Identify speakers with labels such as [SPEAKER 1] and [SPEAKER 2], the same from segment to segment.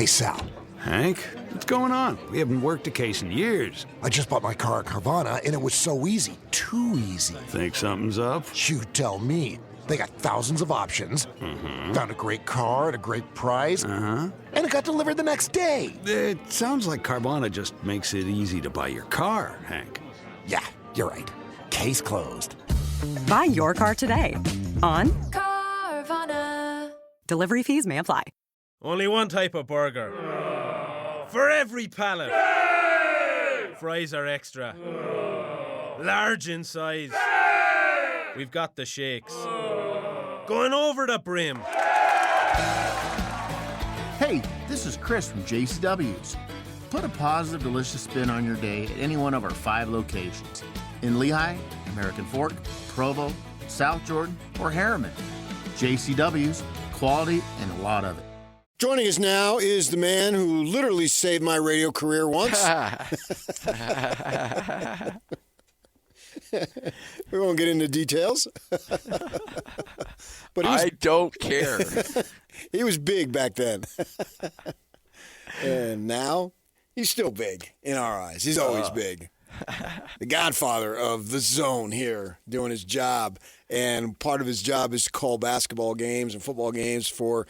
[SPEAKER 1] Hey, Sal.
[SPEAKER 2] Hank, what's going on? We haven't worked a case in years.
[SPEAKER 1] I just bought my car at Carvana, and it was so easy. Too easy.
[SPEAKER 2] Think something's up?
[SPEAKER 1] You tell me. They got thousands of options.
[SPEAKER 2] Mm-hmm.
[SPEAKER 1] Found a great car at a great price.
[SPEAKER 2] Uh-huh.
[SPEAKER 1] And it got delivered the next day.
[SPEAKER 2] It sounds like Carvana just makes it easy to buy your car, Hank.
[SPEAKER 1] Yeah, you're right. Case closed.
[SPEAKER 3] Buy your car today on
[SPEAKER 4] Carvana.
[SPEAKER 3] Delivery fees may apply.
[SPEAKER 5] Only one type of burger. For every pallet. Fries are extra. Large in size. We've got the shakes. Going over the brim.
[SPEAKER 6] Hey, this is Chris from JCW's. Put a positive, delicious spin on your day at any one of our 5 locations. In Lehigh, American Fork, Provo, South Jordan, or Harriman. JCW's, quality and a lot of it.
[SPEAKER 7] Joining us now is the man who literally saved my radio career once. We won't get into details. But
[SPEAKER 8] I don't care.
[SPEAKER 7] He was big back then. And now he's still big in our eyes. He's always big. The godfather of the zone here, doing his job. And part of his job is to call basketball games and football games for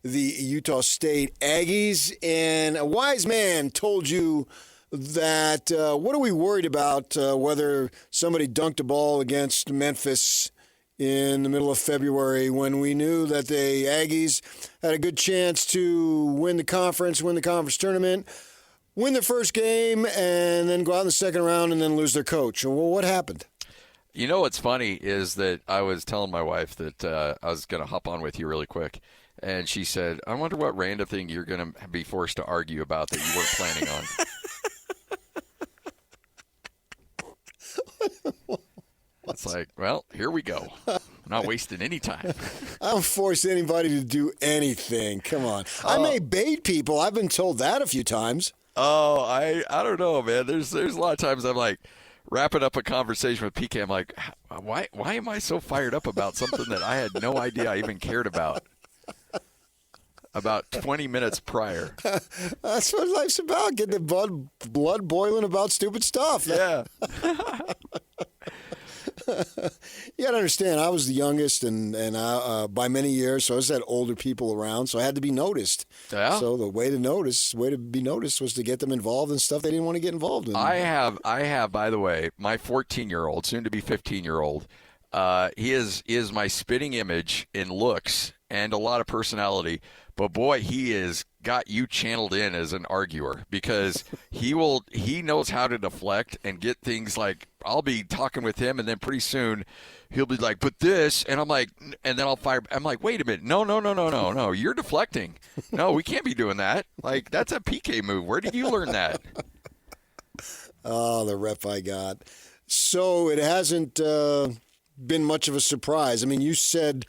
[SPEAKER 7] the Utah State Aggies. And a wise man told you that what are we worried about whether somebody dunked a ball against Memphis in the middle of February when we knew that the Aggies had a good chance to win the conference tournament, win their first game, and then go out in the second round and then lose their coach. Well, what happened?
[SPEAKER 8] You know what's funny is that I was telling my wife that I was going to hop on with you really quick. And she said, I wonder what random thing you're going to be forced to argue about that you weren't planning on. It's like, well, here we go. I'm not wasting any time.
[SPEAKER 7] I don't force anybody to do anything. Come on. I may bait people. I've been told that a few times.
[SPEAKER 8] Oh, I don't know, man. There's a lot of times I'm like wrapping up a conversation with PK. I'm like, why am I so fired up about something that I had no idea I even cared about? About 20 minutes prior.
[SPEAKER 7] That's what life's about, getting the blood boiling about stupid stuff.
[SPEAKER 8] Yeah.
[SPEAKER 7] You got to understand, I was the youngest and by many years, so I always had older people around, so I had to be noticed.
[SPEAKER 8] Yeah.
[SPEAKER 7] So the way to be noticed was to get them involved in stuff they didn't want to get involved in.
[SPEAKER 8] I have, by the way, my 14-year-old, soon to be 15-year-old, he is my spitting image in looks and a lot of personality. But boy, he has got you channeled in as an arguer because he knows how to deflect and get things like I'll be talking with him and then pretty soon he'll be like, but this, and I'm like, and then I'll fire. I'm like, wait a minute, no, you're deflecting. No, we can't be doing that. Like that's a PK move. Where did you learn that?
[SPEAKER 7] Oh, the rep I got. So it hasn't been much of a surprise. I mean, you said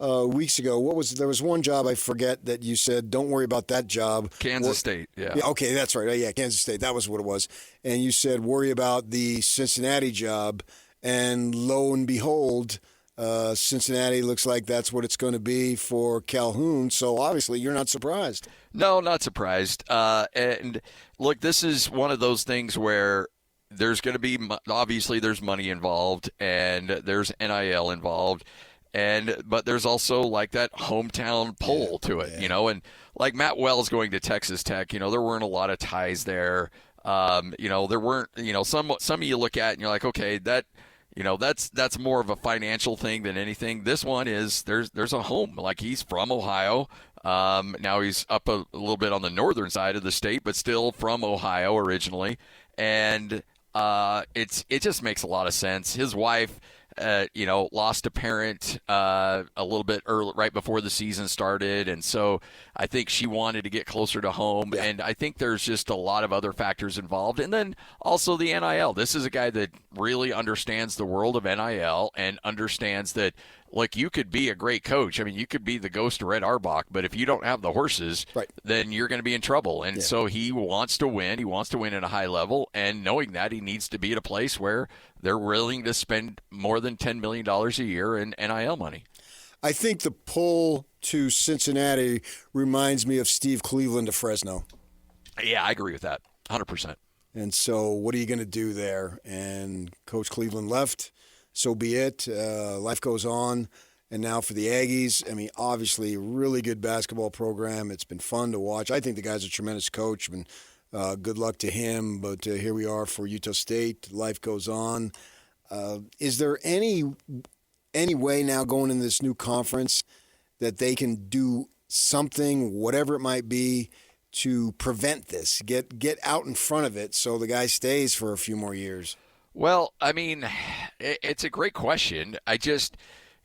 [SPEAKER 7] weeks ago, there was one job I forget that you said, don't worry about that job.
[SPEAKER 8] Kansas State, yeah.
[SPEAKER 7] Okay, that's right. Yeah, Kansas State. That was what it was. And you said, worry about the Cincinnati job. And lo and behold, Cincinnati looks like that's what it's going to be for Calhoun. So obviously you're not surprised.
[SPEAKER 8] No, not surprised. And look, this is one of those things where there's going to be, obviously there's money involved and there's NIL involved. But there's also like that hometown pull to it, and like Matt Wells going to Texas Tech, there weren't a lot of ties there. There weren't, some of you look at and you're like, okay, that's more of a financial thing than anything. This one is there's a home, like he's from Ohio. Now he's up a little bit on the northern side of the state, but still from Ohio originally. And it just makes a lot of sense. His wife, lost a parent a little bit early, right before the season started. And so I think she wanted to get closer to home. Yeah. And I think there's just a lot of other factors involved. And then also the NIL. This is a guy that really understands the world of NIL and understands that, like, you could be a great coach. I mean, you could be the ghost of Red Auerbach, but if you don't have the horses, right, then you're going to be in trouble. And so he wants to win. He wants to win at a high level. And knowing that, he needs to be at a place where they're willing to spend more than $10 million a year in NIL money.
[SPEAKER 7] I think the pull to Cincinnati reminds me of Steve Cleveland to Fresno.
[SPEAKER 8] Yeah, I agree with that, 100%.
[SPEAKER 7] And so what are you going to do there? And Coach Cleveland left, so be it. Life goes on. And now for the Aggies, I mean, obviously, really good basketball program. It's been fun to watch. I think the guy's a tremendous coach. And good luck to him. But here we are for Utah State. Life goes on. Is there any way now going into this new conference that they can do something, whatever it might be, to prevent this? Get out in front of it so the guy stays for a few more years.
[SPEAKER 8] Well, I mean, it's a great question. I just,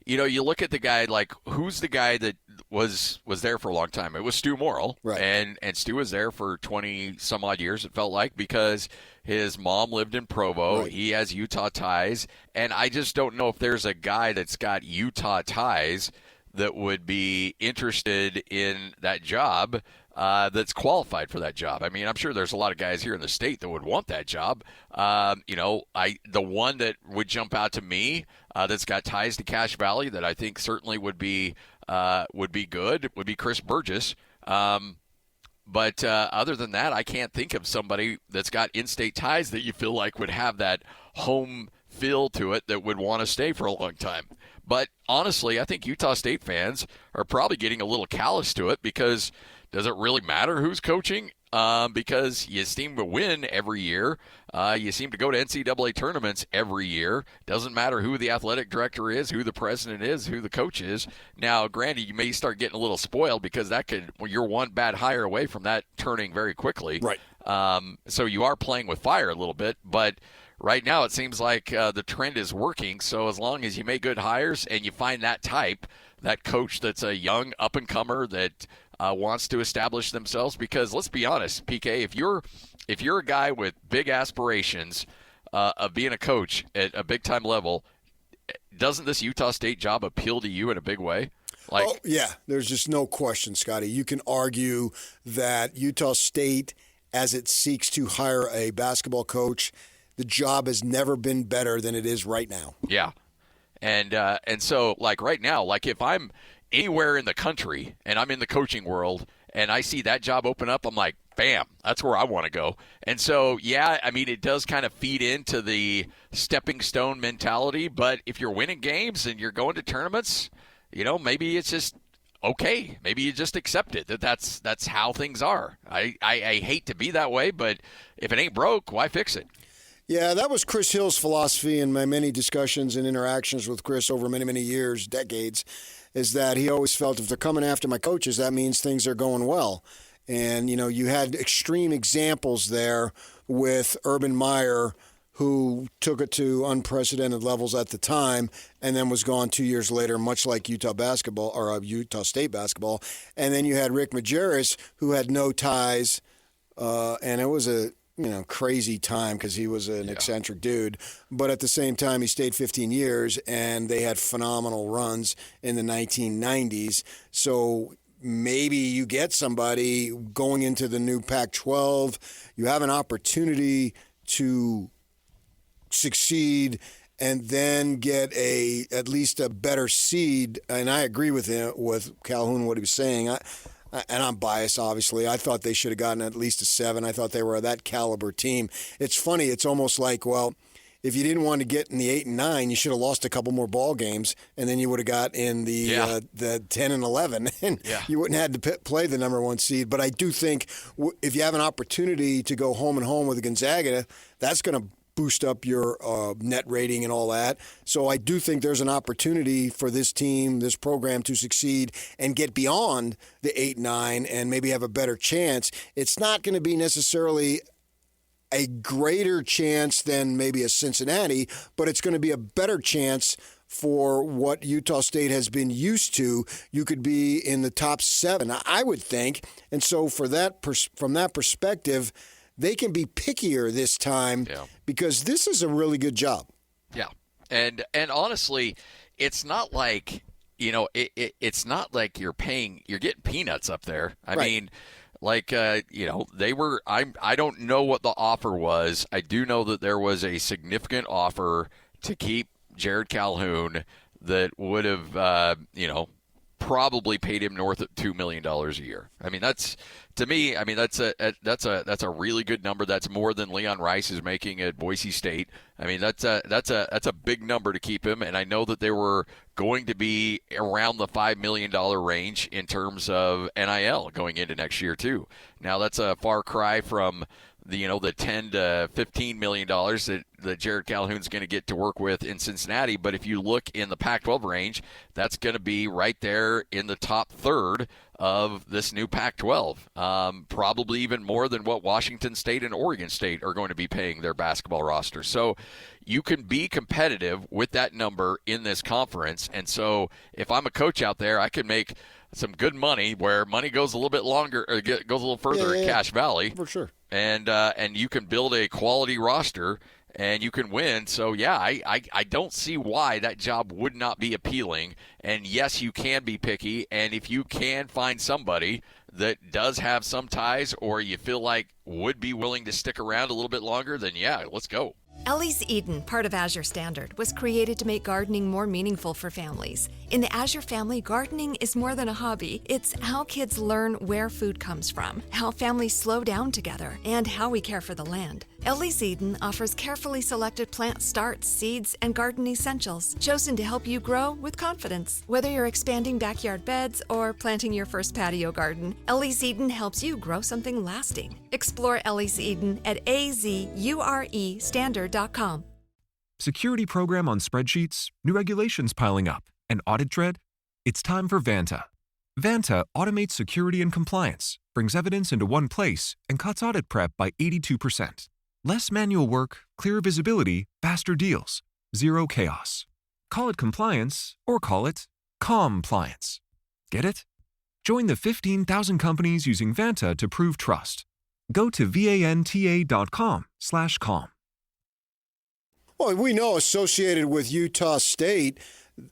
[SPEAKER 8] you look at the guy, like, who's the guy that was there for a long time? It was Stu Morrill.
[SPEAKER 7] Right.
[SPEAKER 8] And Stu was there for 20-some-odd years, it felt like, because his mom lived in Provo.
[SPEAKER 7] Right.
[SPEAKER 8] He has Utah ties. And I just don't know if there's a guy that's got Utah ties that would be interested in that job, that's qualified for that job. I mean, I'm sure there's a lot of guys here in the state that would want that job. The one that would jump out to me, that's got ties to Cache Valley, that I think certainly would be good, would be Chris Burgess. But other than that, I can't think of somebody that's got in-state ties that you feel like would have that home feel to it that would want to stay for a long time. But honestly, I think Utah State fans are probably getting a little callous to it, because does it really matter who's coaching? Because you seem to win every year. You seem to go to NCAA tournaments every year. Doesn't matter who the athletic director is, who the president is, who the coach is. Now, granted, you may start getting a little spoiled, because you're one bad hire away from that turning very quickly.
[SPEAKER 7] Right.
[SPEAKER 8] So you are playing with fire a little bit, but right now it seems like the trend is working. So as long as you make good hires and you find that type, that coach that's a young up-and-comer that wants to establish themselves, because let's be honest, PK, if you're a guy with big aspirations of being a coach at a big-time level, doesn't this Utah State job appeal to you in a big way?
[SPEAKER 7] Oh, yeah, there's just no question, Scotty. You can argue that Utah State, as it seeks to hire a basketball coach, the job has never been better than it is right now.
[SPEAKER 8] Yeah. And so, like, right now, like, if I'm anywhere in the country and I'm in the coaching world and I see that job open up, I'm like, bam, that's where I want to go. And so, yeah, I mean, it does kind of feed into the stepping stone mentality. But if you're winning games and you're going to tournaments, maybe it's just okay. Maybe you just accept it, that's how things are. I hate to be that way, but if it ain't broke, why fix it?
[SPEAKER 7] Yeah, that was Chris Hill's philosophy in my many discussions and interactions with Chris over many, many years, decades, is that he always felt if they're coming after my coaches, that means things are going well. And, you had extreme examples there with Urban Meyer, who took it to unprecedented levels at the time and then was gone 2 years later, much like Utah State basketball. And then you had Rick Majerus, who had no ties, and it was a crazy time because he was an eccentric dude. But at the same time, he stayed 15 years, and they had phenomenal runs in the 1990s. So maybe you get somebody going into the new Pac-12. You have an opportunity to succeed and then get at least a better seed. And I agree with him, with Calhoun, what he was saying. And I'm biased, obviously. I thought they should have gotten at least a 7. I thought they were that caliber team. It's funny. It's almost like, well, if you didn't want to get in the 8 and 9, you should have lost a couple more ball games, and then you would have got in the 10 and 11, and you wouldn't have had to play the number 1 seed. But I do think if you have an opportunity to go home and home with Gonzaga, that's going to boost up your net rating and all that. So I do think there's an opportunity for this team, this program, to succeed and get beyond the 8-9 and maybe have a better chance. It's not going to be necessarily a greater chance than maybe a Cincinnati, but it's going to be a better chance for what Utah State has been used to. You could be in the top 7, I would think. And so from that perspective, they can be pickier this time because this is a really good job.
[SPEAKER 8] Yeah. And honestly, it's not like, it's not like you're getting peanuts up there. I mean, like, they were, I don't know what the offer was. I do know that there was a significant offer to keep Jerrod Calhoun that would have, probably paid him north of $2 million a year. I mean, that's a really good number. That's more than Leon Rice is making at Boise State. I mean, that's a big number to keep him. And I know that they were going to be around the $5 million range in terms of NIL going into next year too. Now that's a far cry from the $10 to $15 million that Jerrod Calhoun's going to get to work with in Cincinnati. But if you look in the Pac-12 range, that's going to be right there in the top third of this new Pac-12. Probably even more than what Washington State and Oregon State are going to be paying their basketball roster. So you can be competitive with that number in this conference. And so if I'm a coach out there, I can make some good money where money goes a little bit longer or goes a little further in Cache Valley.
[SPEAKER 7] For sure.
[SPEAKER 8] And you can build a quality roster and you can win. So, yeah, I don't see why that job would not be appealing. And, yes, you can be picky. And if you can find somebody that does have some ties or you feel like would be willing to stick around a little bit longer, then, yeah, let's go.
[SPEAKER 9] Ellie's Eden, part of Azure Standard, was created to make gardening more meaningful for families. In the Azure family, gardening is more than a hobby. It's how kids learn where food comes from, how families slow down together, and how we care for the land. Ellie's Eden offers carefully selected plant starts, seeds, and garden essentials chosen to help you grow with confidence. Whether you're expanding backyard beds or planting your first patio garden, Ellie's Eden helps you grow something lasting. Explore Ellie's Eden at azurestandard.com.
[SPEAKER 10] Security program on spreadsheets, new regulations piling up, and audit dread? It's time for Vanta. Vanta automates security and compliance, brings evidence into one place, and cuts audit prep by 82%. Less manual work, clearer visibility, faster deals, zero chaos. Call it compliance or call it compliance. Get it? Join the 15,000 companies using Vanta to prove trust. Go to vanta.com/com.
[SPEAKER 7] Well, we know associated with Utah State,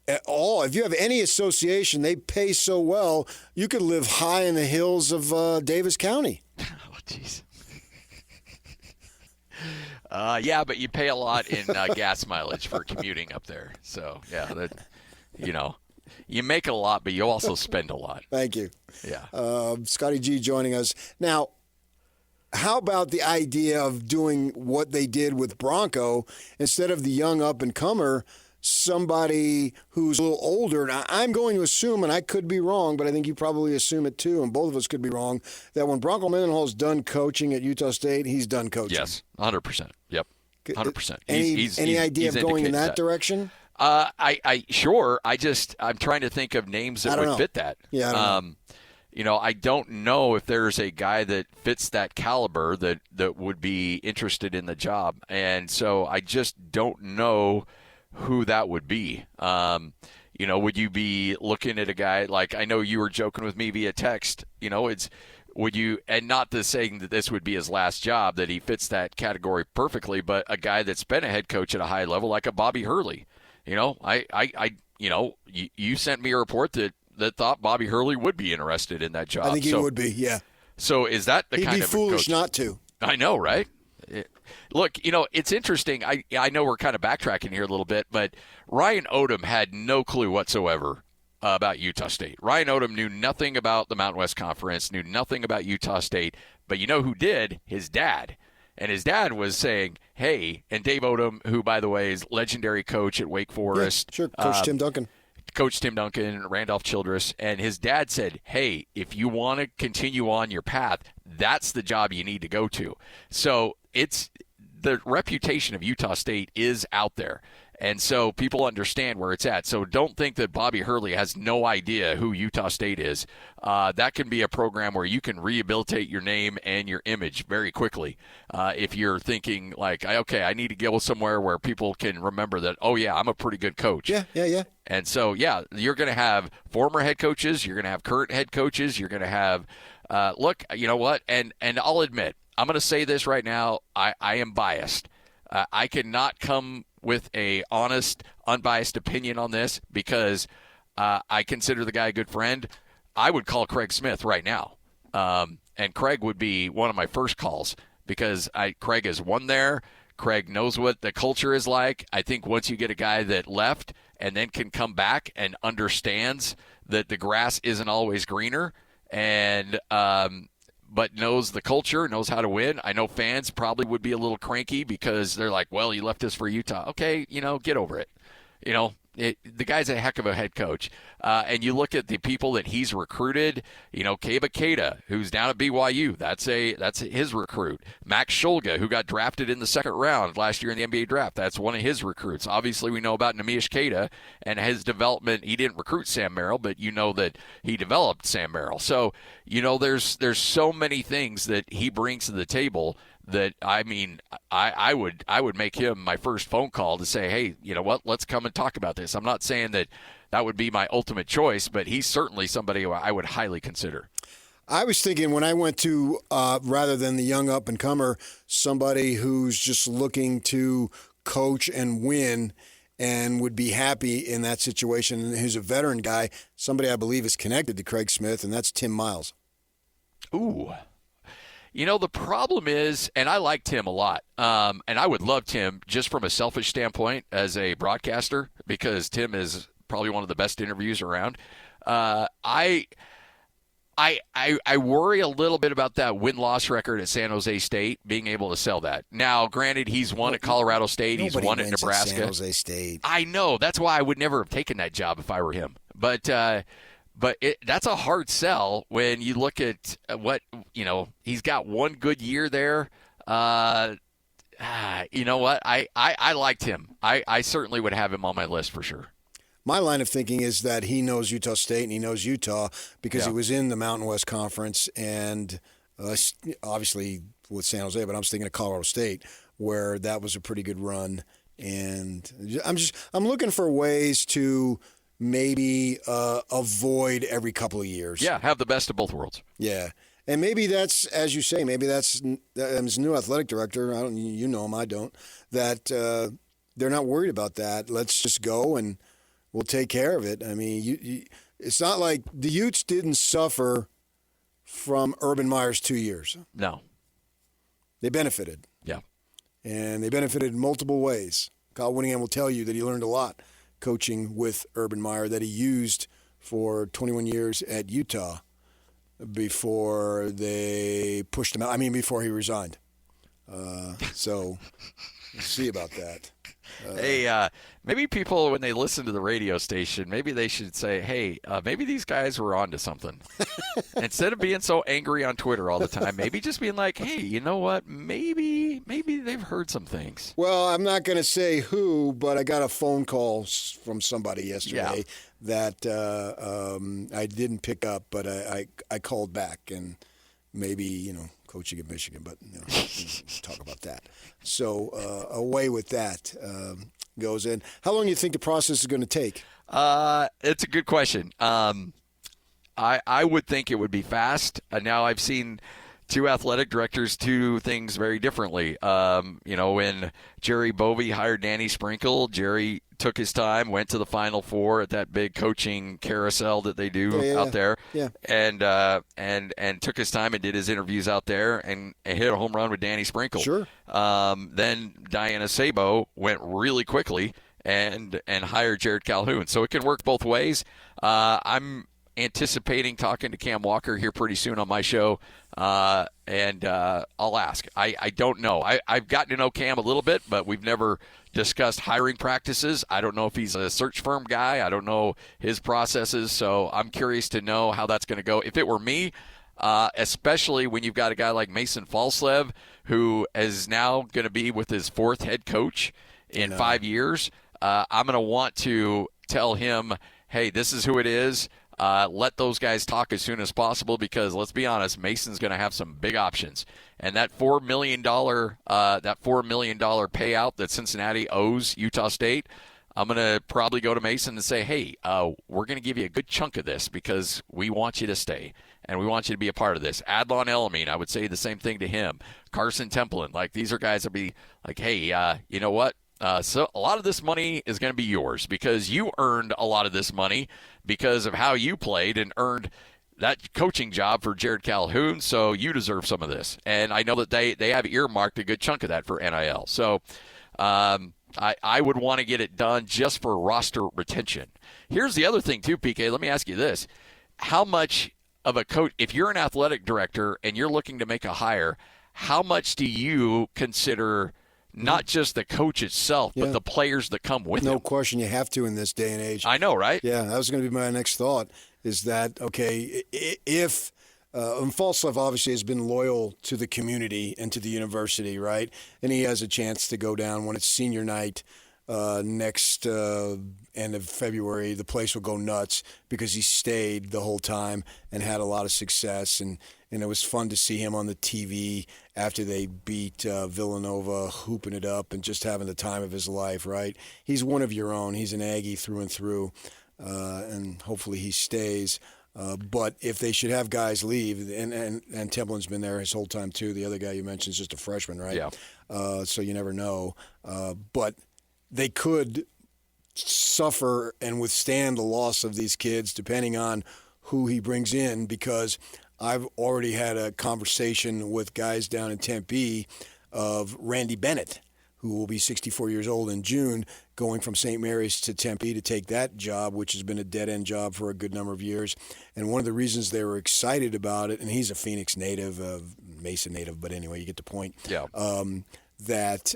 [SPEAKER 7] if you have any association, they pay so well, you could live high in the hills of Davis County.
[SPEAKER 8] Oh, jeez. Yeah, but you pay a lot in gas mileage for commuting up there. So, yeah, you make a lot, but you also spend a lot.
[SPEAKER 7] Thank you.
[SPEAKER 8] Yeah.
[SPEAKER 7] Scotty G joining us. Now, how about the idea of doing what they did with Bronco instead of the young up-and-comer, somebody who's a little older? Now, I'm going to assume, and I could be wrong, but I think you probably assume it too, and both of us could be wrong, that when Bronco Mendenhall's done coaching at Utah State, he's done coaching.
[SPEAKER 8] Yes, 100%. Yep, 100%.
[SPEAKER 7] Any idea of going in that direction?
[SPEAKER 8] Sure. I'm trying to think of names that would fit that.
[SPEAKER 7] Yeah, I don't know.
[SPEAKER 8] I don't know if there's a guy that fits that caliber that would be interested in the job. And so I just don't know who that would be. Would you be looking at a guy like, I know you were joking with me via text, would you, and not to saying that this would be his last job, that he fits that category perfectly, but a guy that's been a head coach at a high level, like a Bobby Hurley. You sent me a report that thought Bobby Hurley would be interested in that job.
[SPEAKER 7] I think he would be, yeah.
[SPEAKER 8] So is that the kind of
[SPEAKER 7] He'd be foolish not to.
[SPEAKER 8] I know, right? Look, it's interesting. I know we're kind of backtracking here a little bit, but Ryan Odom had no clue whatsoever about Utah State. Ryan Odom knew nothing about the Mountain West Conference, knew nothing about Utah State, but you know who did? His dad. And his dad was saying, hey, and Dave Odom, who, by the way, is legendary coach at Wake Forest.
[SPEAKER 7] Yeah, sure, Coach Tim Duncan.
[SPEAKER 8] Coach Tim Duncan, Randolph Childress, and his dad said, hey, if you want to continue on your path, that's the job you need to go to. So it's the reputation of Utah State is out there. And so people understand where it's at. So don't think that Bobby Hurley has no idea who Utah State is. That can be a program where you can rehabilitate your name and your image very quickly. If you're thinking like, okay, I need to go somewhere where people can remember that, oh, yeah, I'm a pretty good coach.
[SPEAKER 7] Yeah.
[SPEAKER 8] And so, yeah, you're going to have former head coaches. You're going to have current head coaches. You're going to have, look, you know what? And I'll admit, I'm going to say this right now. I am biased. I cannot come with a honest, unbiased opinion on this because I consider the guy a good friend. I would call Craig Smith right now. And Craig would be one of my first calls because Craig has won there. Craig knows what the culture is like. I think once you get a guy that left and then can come back and understands that the grass isn't always greener, and but knows the culture, knows how to win. I know fans probably would be a little cranky because they're like, well, you left us for Utah. Okay, get over it. The guy's a heck of a head coach. And you look at the people that he's recruited, Kaba Keita, who's down at BYU. That's his recruit. Max Shulga, who got drafted in the second round last year in the NBA draft. That's one of his recruits. Obviously, we know about Nemish Keita and his development. He didn't recruit Sam Merrill, but you know that he developed Sam Merrill. So, there's so many things that he brings to the table that, I would make him my first phone call to say, hey, you know what, let's come and talk about this. I'm not saying that would be my ultimate choice, but he's certainly somebody who I would highly consider.
[SPEAKER 7] I was thinking when I went to, rather than the young up-and-comer, somebody who's just looking to coach and win and would be happy in that situation, and who's a veteran guy, somebody I believe is connected to Craig Smith, and that's Tim Miles.
[SPEAKER 8] Ooh. The problem is, and I like Tim a lot, and I would love Tim just from a selfish standpoint as a broadcaster, because Tim is probably one of the best interviews around. I worry a little bit about that win-loss record at San Jose State, being able to sell that. Now, granted, he's won at Colorado State. He's won at Nebraska.
[SPEAKER 7] San Jose State.
[SPEAKER 8] I know. That's why I would never have taken that job if I were him. But that's a hard sell when you look at what, he's got one good year there. You know what? I liked him. I certainly would have him on my list for sure.
[SPEAKER 7] My line of thinking is that he knows Utah State and he knows Utah because he was in the Mountain West Conference and obviously with San Jose, but I was thinking of Colorado State where that was a pretty good run. And I'm looking for ways to maybe avoid every couple of years.
[SPEAKER 8] Yeah, have the best of both worlds.
[SPEAKER 7] Yeah. And maybe that's, as you say, maybe that's as new athletic director, you know him, I don't, that they're not worried about that. Let's just go and we'll take care of it. I mean, it's not like the Utes didn't suffer from Urban Meyer's 2 years.
[SPEAKER 8] No.
[SPEAKER 7] They benefited.
[SPEAKER 8] Yeah.
[SPEAKER 7] And they benefited in multiple ways. Kyle Whittingham will tell you that he learned a lot coaching with Urban Meyer that he used for 21 years at Utah before they pushed him out. Before he resigned. So we'll see about that.
[SPEAKER 8] Hey, maybe people, when they listen to the radio station, maybe they should say, hey, maybe these guys were onto something. Instead of being so angry on Twitter all the time, maybe just being like, hey, you know what? Maybe they've heard some things.
[SPEAKER 7] Well, I'm not going to say who, but I got a phone call from somebody yesterday that I didn't pick up, but I called back and maybe, coaching at Michigan, but talk about that. So away with that goes in. How long do you think the process is going to take?
[SPEAKER 8] It's a good question. I would think it would be fast. Now I've seen two athletic directors do things very differently. When Jerry Bovee hired Danny Sprinkle, Jerry took his time, went to the Final Four at that big coaching carousel that they do out there, and took his time and did his interviews out there and hit a home run with Danny Sprinkle.
[SPEAKER 7] Sure.
[SPEAKER 8] Then Diana Sabo went really quickly and hired Jerrod Calhoun. So it can work both ways. I'm anticipating talking to Cam Walker here pretty soon on my show, and I'll ask. I don't know. I've gotten to know Cam a little bit, but we've never discussed hiring practices. I don't know if he's a search firm guy. I don't know his processes, so I'm curious to know how that's going to go. If it were me, especially when you've got a guy like Mason Falslev, who is now going to be with his fourth head coach in 5 years, I'm going to want to tell him, hey, this is who it is. Let those guys talk as soon as possible because let's be honest, Mason's going to have some big options, and that $4 million payout that Cincinnati owes Utah State, I'm going to probably go to Mason and say, hey, we're going to give you a good chunk of this because we want you to stay and we want you to be a part of this. Adlon Elamine, I would say the same thing to him. Carson Templin, these are guys that be like, hey, you know what? So a lot of this money is going to be yours because you earned a lot of this money because of how you played and earned that coaching job for Jerrod Calhoun, so you deserve some of this. And I know that they have earmarked a good chunk of that for NIL. So I would want to get it done just for roster retention. Here's the other thing, too, PK. Let me ask you this. How much of a coach, if you're an athletic director and you're looking to make a hire, how much do you consider not just the coach itself, but the players that come with him?
[SPEAKER 7] No question, you have to in this day and age.
[SPEAKER 8] I know, right?
[SPEAKER 7] Yeah, that was going to be my next thought, is that, okay, if Falstaff obviously has been loyal to the community and to the university, right? And he has a chance to go down when it's senior night next end of February. The place will go nuts because he stayed the whole time and had a lot of success. And it was fun to see him on the TV after they beat Villanova, hooping it up and just having the time of his life, right? He's one of your own. He's an Aggie through and through, and hopefully he stays. But if they should have guys leave, and Templin's been there his whole time too. The other guy you mentioned is just a freshman, right?
[SPEAKER 8] Yeah.
[SPEAKER 7] So you never know. But they could suffer and withstand the loss of these kids depending on who he brings in, because I've already had a conversation with guys down in Tempe of Randy Bennett, who will be 64 years old in June, going from St. Mary's to Tempe to take that job, which has been a dead-end job for a good number of years. And one of the reasons they were excited about it, and he's a Phoenix native, Mesa native, but anyway, you get the point.
[SPEAKER 8] Yeah.
[SPEAKER 7] That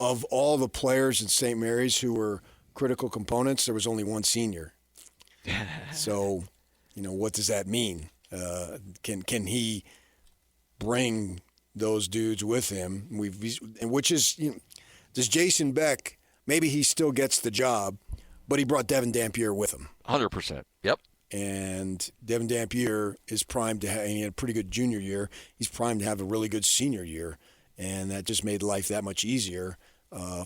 [SPEAKER 7] of all the players in St. Mary's who were critical components, there was only one senior. So, what does that mean? Can he bring those dudes with him? Does Jason Beck, maybe he still gets the job, but he brought Devin Dampier with him.
[SPEAKER 8] 100%. Yep.
[SPEAKER 7] And Devin Dampier is primed to have, and he had a pretty good junior year. He's primed to have a really good senior year, and that just made life that much easier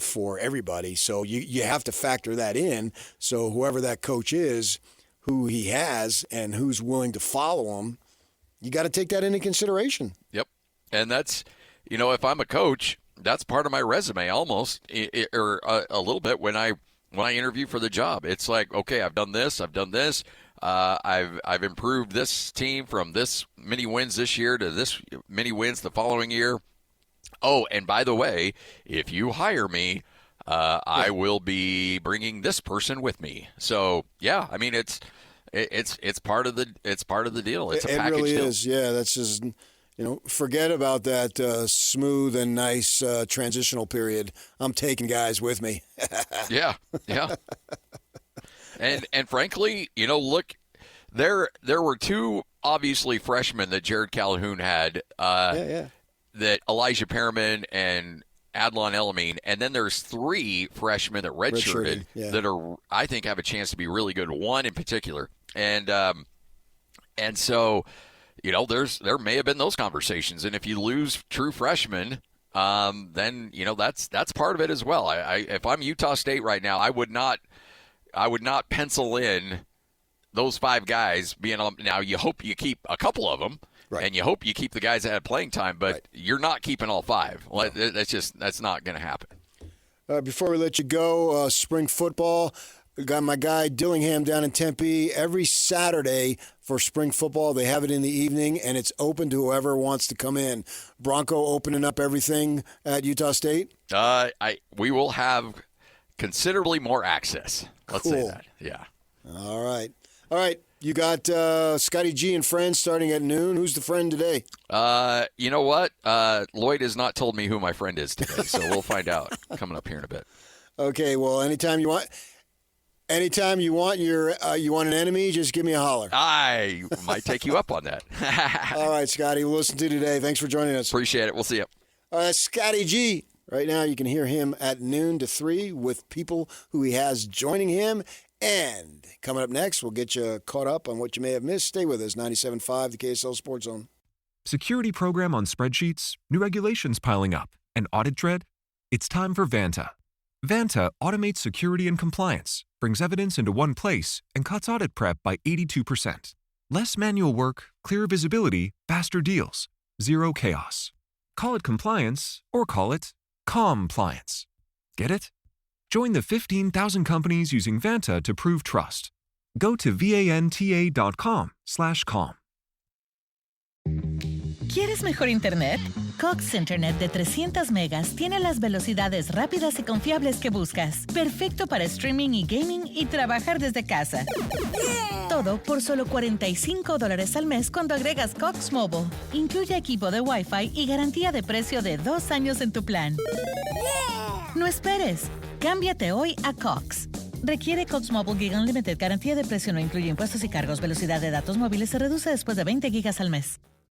[SPEAKER 7] for everybody. So you have to factor that in. So whoever that coach is, who he has, and who's willing to follow him, you got to take that into consideration.
[SPEAKER 8] Yep. And that's, if I'm a coach, that's part of my resume almost, or a little bit when I interview for the job. It's like, okay, I've done this. I've improved this team from this many wins this year to this many wins the following year. Oh, and by the way, if you hire me, I will be bringing this person with me. So yeah, I mean it's part of the deal. It's a package
[SPEAKER 7] really
[SPEAKER 8] deal.
[SPEAKER 7] Is. Yeah, that's just. Forget about that smooth and nice transitional period. I'm taking guys with me.
[SPEAKER 8] Yeah. And frankly, look, there were two obviously freshmen that Jerrod Calhoun had. That Elijah Perriman and Adlon Elamine, and then there's three freshmen that redshirted that are, I think, have a chance to be really good. One in particular, and so. There may have been those conversations, and if you lose true freshmen, then that's part of it as well. If I'm Utah State right now, I would not pencil in those five guys being on. Now you hope you keep a couple of them, right, and you hope you keep the guys that had playing time, but you're not keeping all five. No. That's not going to happen.
[SPEAKER 7] Before we let you go, spring football. Got my guy Dillingham down in Tempe every Saturday for spring football. They have it in the evening, and it's open to whoever wants to come in. Bronco opening up everything at Utah State?
[SPEAKER 8] We will have considerably more access. Let's say that. Yeah.
[SPEAKER 7] All right. You got Scotty G and friends starting at noon. Who's the friend today?
[SPEAKER 8] You know what? Lloyd has not told me who my friend is today, so we'll find out coming up here in a bit.
[SPEAKER 7] Okay. Well, anytime you want you want an enemy, just give me a holler.
[SPEAKER 8] I might take you up on that.
[SPEAKER 7] All right, Scotty, we'll listen to you today. Thanks for joining us.
[SPEAKER 8] Appreciate it. We'll see you.
[SPEAKER 7] Scotty G. Right now, you can hear him at noon to 3 with people who he has joining him. And coming up next, we'll get you caught up on what you may have missed. Stay with us, 97.5, the KSL Sports Zone.
[SPEAKER 10] Security program on spreadsheets, new regulations piling up, and audit dread? It's time for Vanta. Vanta automates security and compliance, brings evidence into one place, and cuts audit prep by 82%. Less manual work, clearer visibility, faster deals, zero chaos. Call it compliance or call it compliance. Get it? Join the 15,000 companies using Vanta to prove trust. Go to vanta.com/com.
[SPEAKER 11] ¿Quieres mejor internet? Cox Internet de 300 megas tiene las velocidades rápidas y confiables que buscas. Perfecto para streaming y gaming y trabajar desde casa. Todo por solo $45 al mes cuando agregas Cox Mobile. Incluye equipo de Wi-Fi y garantía de precio de 2 años en tu plan. No esperes. Cámbiate hoy a Cox. Requiere Cox Mobile Gig Unlimited. Garantía de precio no incluye impuestos y cargos. Velocidad de datos móviles se reduce después de 20 gigas al mes.